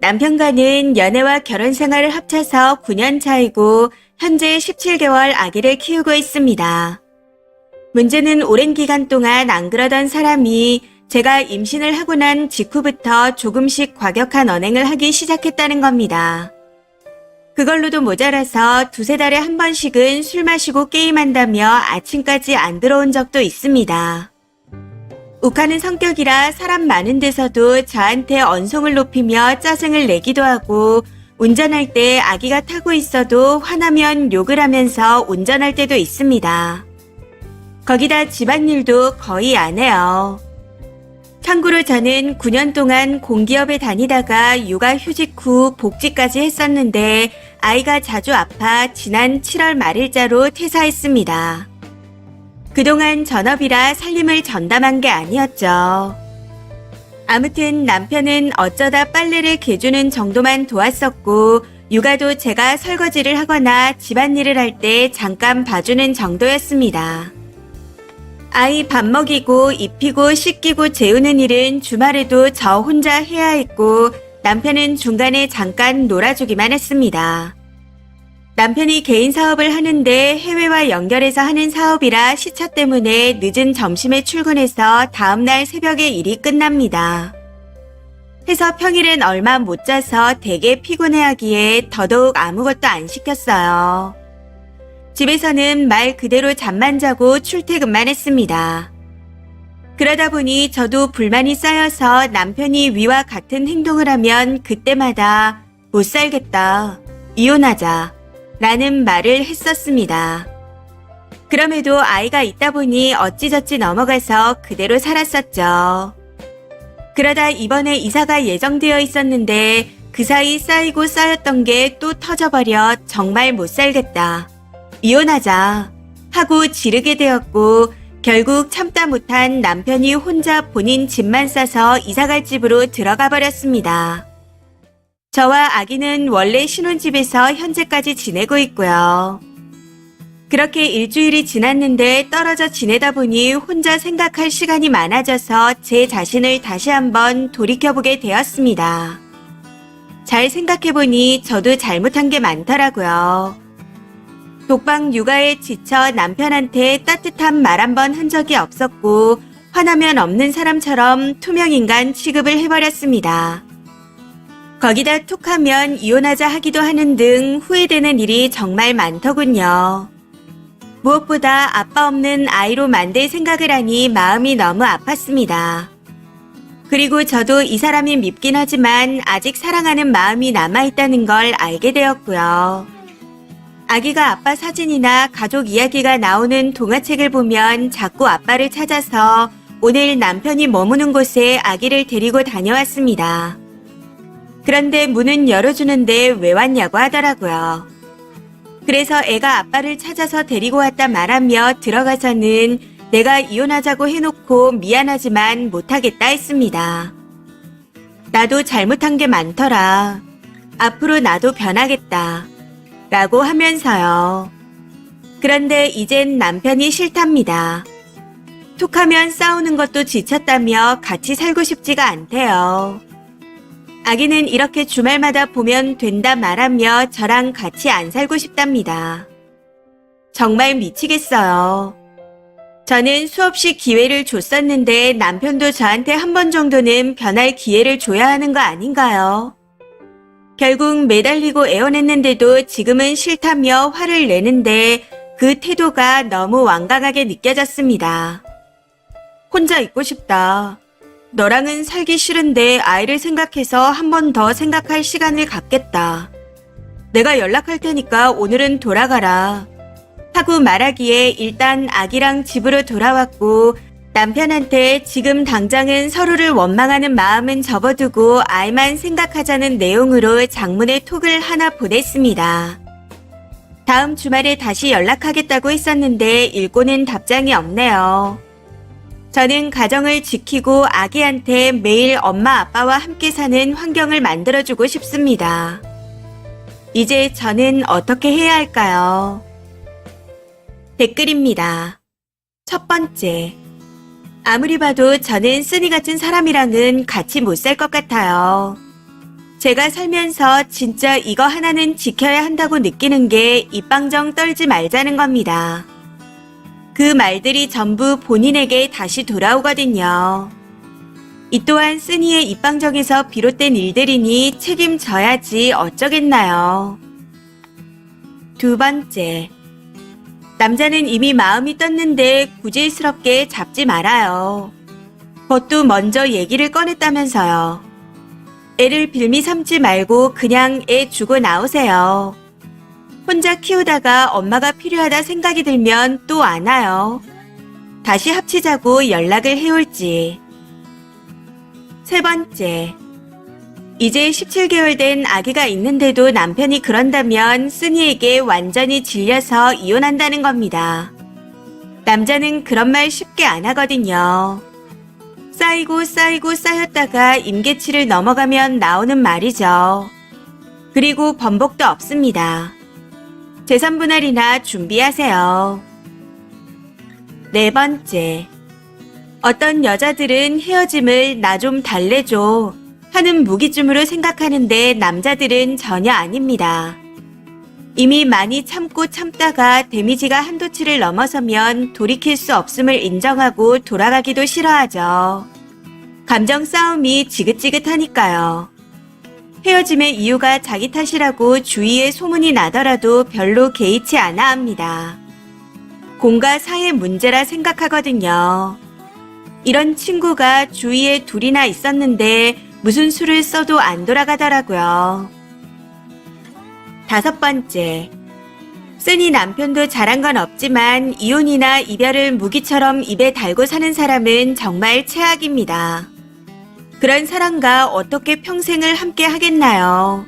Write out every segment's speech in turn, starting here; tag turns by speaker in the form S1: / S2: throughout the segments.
S1: 남편과는 연애와 결혼 생활을 합쳐서 9년 차이고 현재 17개월 아기를 키우고 있습니다. 문제는 오랜 기간 동안 안 그러던 사람이 제가 임신을 하고 난 직후부터 조금씩 과격한 언행을 하기 시작했다는 겁니다. 그걸로도 모자라서 두세 달에 한 번씩은 술 마시고 게임한다며 아침까지 안 들어온 적도 있습니다. 욱하는 성격이라 사람 많은 데서도 저한테 언성을 높이며 짜증을 내기도 하고 운전할 때 아기가 타고 있어도 화나면 욕을 하면서 운전할 때도 있습니다. 거기다 집안일도 거의 안 해요. 참고로 저는 9년 동안 공기업에 다니다가 육아휴직 후 복직까지 했었는데 아이가 자주 아파 지난 7월 말일자로 퇴사했습니다. 그동안 전업이라 살림을 전담한 게 아니었죠. 아무튼 남편은 어쩌다 빨래를 개주는 정도만 도왔었고 육아도 제가 설거지를 하거나 집안일을 할 때 잠깐 봐주는 정도였습니다. 아이 밥 먹이고 입히고 씻기고 재우는 일은 주말에도 저 혼자 해야 했고 남편은 중간에 잠깐 놀아주기만 했습니다. 남편이 개인 사업을 하는데 해외와 연결해서 하는 사업이라 시차 때문에 늦은 점심에 출근해서 다음날 새벽에 일이 끝납니다. 해서 평일엔 얼마 못 자서 되게 피곤해하기에 더더욱 아무것도 안 시켰어요. 집에서는 말 그대로 잠만 자고 출퇴근만 했습니다. 그러다 보니 저도 불만이 쌓여서 남편이 위와 같은 행동을 하면 그때마다 못 살겠다, 이혼하자 라는 말을 했었습니다. 그럼에도 아이가 있다 보니 어찌저찌 넘어가서 그대로 살았었죠. 그러다 이번에 이사가 예정되어 있었는데 그 사이 쌓이고 쌓였던 게 또 터져버려 정말 못 살겠다, 이혼하자 하고 지르게 되었고 결국 참다 못한 남편이 혼자 본인 집만 싸서 이사갈 집으로 들어가 버렸습니다. 저와 아기는 원래 신혼집에서 현재까지 지내고 있고요. 그렇게 일주일이 지났는데 떨어져 지내다 보니 혼자 생각할 시간이 많아져서 제 자신을 다시 한번 돌이켜보게 되었습니다. 잘 생각해보니 저도 잘못한 게 많더라고요. 독방 육아에 지쳐 남편한테 따뜻한 말 한 번 한 적이 없었고 화나면 없는 사람처럼 투명인간 취급을 해버렸습니다. 거기다 툭하면 이혼하자 하기도 하는 등 후회되는 일이 정말 많더군요. 무엇보다 아빠 없는 아이로 만들 생각을 하니 마음이 너무 아팠습니다. 그리고 저도 이 사람이 밉긴 하지만 아직 사랑하는 마음이 남아있다는 걸 알게 되었고요. 아기가 아빠 사진이나 가족 이야기가 나오는 동화책을 보면 자꾸 아빠를 찾아서 오늘 남편이 머무는 곳에 아기를 데리고 다녀왔습니다. 그런데 문은 열어주는데 왜 왔냐고 하더라고요. 그래서 애가 아빠를 찾아서 데리고 왔다 말하며 들어가서는 내가 이혼하자고 해놓고 미안하지만 못하겠다 했습니다. 나도 잘못한 게 많더라. 앞으로 나도 변하겠다. 라고 하면서요. 그런데 이젠 남편이 싫답니다. 툭하면 싸우는 것도 지쳤다며 같이 살고 싶지가 않대요. 아기는 이렇게 주말마다 보면 된다 말하며 저랑 같이 안 살고 싶답니다. 정말 미치겠어요. 저는 수없이 기회를 줬었는데 남편도 저한테 한 번 정도는 변할 기회를 줘야 하는 거 아닌가요? 결국 매달리고 애원했는데도 지금은 싫다며 화를 내는데 그 태도가 너무 완강하게 느껴졌습니다. 혼자 있고 싶다. 너랑은 살기 싫은데 아이를 생각해서 한 번 더 생각할 시간을 갖겠다. 내가 연락할 테니까 오늘은 돌아가라. 하고 말하기에 일단 아기랑 집으로 돌아왔고 남편한테 지금 당장은 서로를 원망하는 마음은 접어두고 아이만 생각하자는 내용으로 장문의 톡을 하나 보냈습니다. 다음 주말에 다시 연락하겠다고 했었는데 읽고는 답장이 없네요. 저는 가정을 지키고 아기한테 매일 엄마 아빠와 함께 사는 환경을 만들어주고 싶습니다. 이제 저는 어떻게 해야 할까요? 댓글입니다. 첫 번째. 아무리 봐도 저는 쓰니 같은 사람이랑은 같이 못 살 것 같아요. 제가 살면서 진짜 이거 하나는 지켜야 한다고 느끼는 게 입방정 떨지 말자는 겁니다. 그 말들이 전부 본인에게 다시 돌아오거든요. 이 또한 쓰니의 입방정에서 비롯된 일들이니 책임져야지 어쩌겠나요. 두 번째, 남자는 이미 마음이 떴는데 구질스럽게 잡지 말아요. 그것도 먼저 얘기를 꺼냈다면서요. 애를 빌미 삼지 말고 그냥 애 주고 나오세요. 혼자 키우다가 엄마가 필요하다 생각이 들면 또 안 와요. 다시 합치자고 연락을 해올지. 세 번째, 이제 17개월 된 아기가 있는데도 남편이 그런다면 쓰니에게 완전히 질려서 이혼한다는 겁니다. 남자는 그런 말 쉽게 안 하거든요. 쌓이고 쌓였다가 임계치를 넘어가면 나오는 말이죠. 그리고 번복도 없습니다. 재산분할이나 준비하세요. 네 번째, 어떤 여자들은 헤어짐을 나 좀 달래줘 하는 무기쯤으로 생각하는데 남자들은 전혀 아닙니다. 이미 많이 참고 참다가 데미지가 한도치를 넘어서면 돌이킬 수 없음을 인정하고 돌아가기도 싫어하죠. 감정 싸움이 지긋지긋하니까요. 헤어짐의 이유가 자기 탓이라고 주위에 소문이 나더라도 별로 개의치 않아 합니다. 공과 사의 문제라 생각하거든요. 이런 친구가 주위에 둘이나 있었는데 무슨 수를 써도 안 돌아가더라고요. 다섯 번째, 쓰니 남편도 잘한 건 없지만 이혼이나 이별을 무기처럼 입에 달고 사는 사람은 정말 최악입니다. 그런 사람과 어떻게 평생을 함께 하겠나요?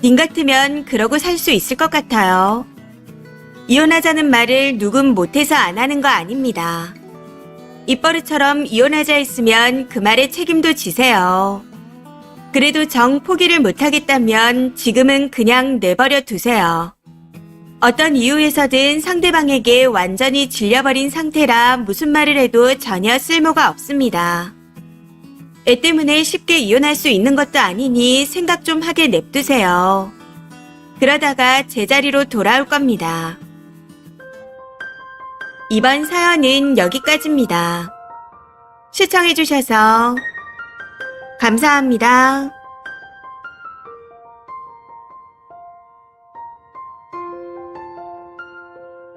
S1: 님 같으면 그러고 살 수 있을 것 같아요. 이혼하자는 말을 누군 못해서 안 하는 거 아닙니다. 입버릇처럼 이혼하자 했으면 그 말에 책임도 지세요. 그래도 정 포기를 못하겠다면 지금은 그냥 내버려 두세요. 어떤 이유에서든 상대방에게 완전히 질려버린 상태라 무슨 말을 해도 전혀 쓸모가 없습니다. 애 때문에 쉽게 이혼할 수 있는 것도 아니니 생각 좀 하게 냅두세요. 그러다가 제자리로 돌아올 겁니다. 이번 사연은 여기까지입니다. 시청해주셔서 감사합니다.